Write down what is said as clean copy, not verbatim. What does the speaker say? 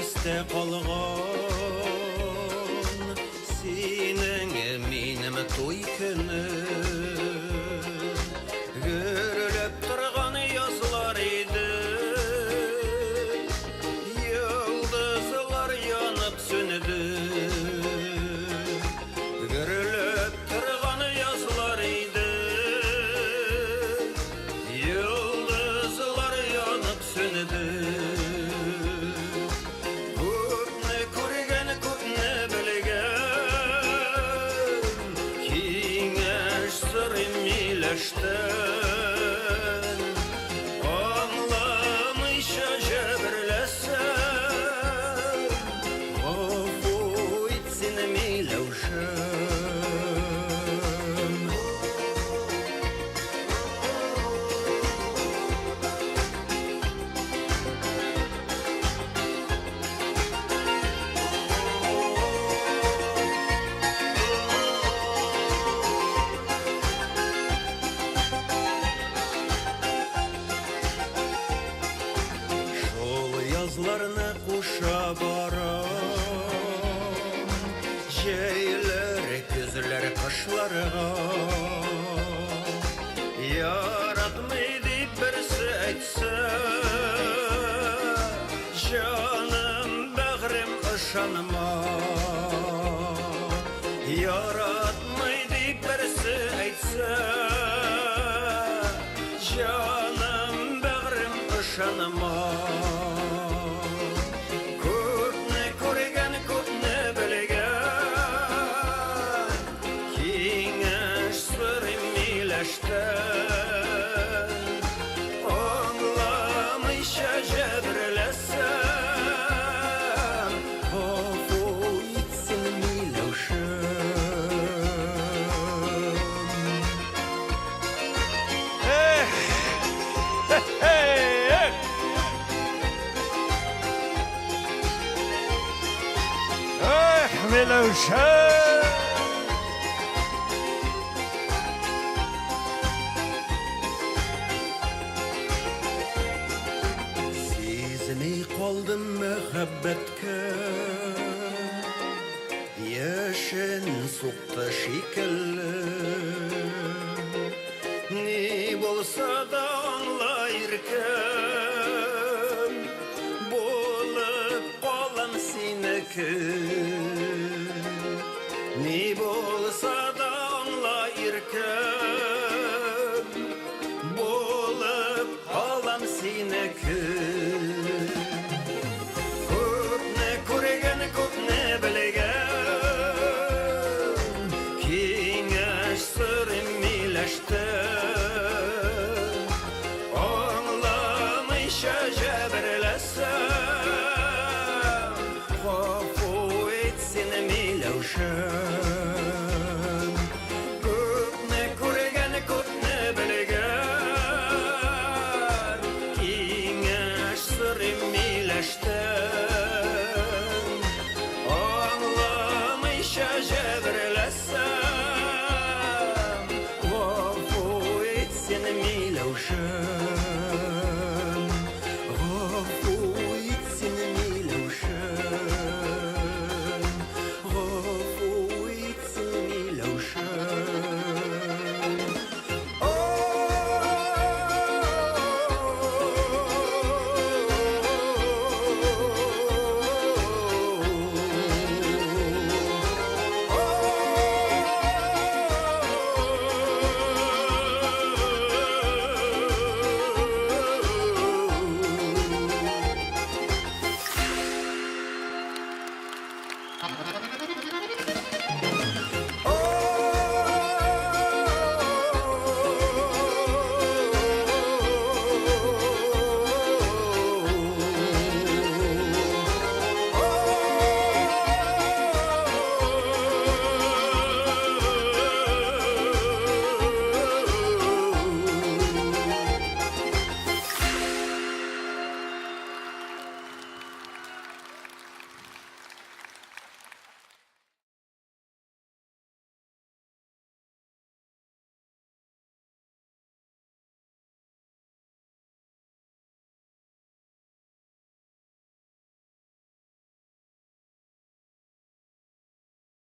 есте қалған сенің менің той күні көріліп тұрған язлар еді йылдызлар янып сөнді көріліп тұрған язлар еді йылдызлар янып сөнді Anlamışa cəbirləsən Qafu etsin milevşəm Yazlarına kuşa baram Şeyler, gözler, kaşlarına Yaratmaydı birisi etsə Canım, bəğrim, ışanma Yaratmaydı birisi etsə Canım, bəğrim, ışanma Anlamışa cəbirləsəm Qafu etsin milevşəm Milevşəm Kaldım mühabbetke Yaşın soğukta şekilli Ne bolsa da anlayırken Bolup kalam seneki Ne bolsa da anlayırken Bolup kalam seneki Anlamışa cəbirləsəm Qafu etsin milevşəm Köpne көрген, köpne білген Kengəş sırrım milləşdən Anlamışa cəbirləsəm Qafu etsin milevşəm Thank you.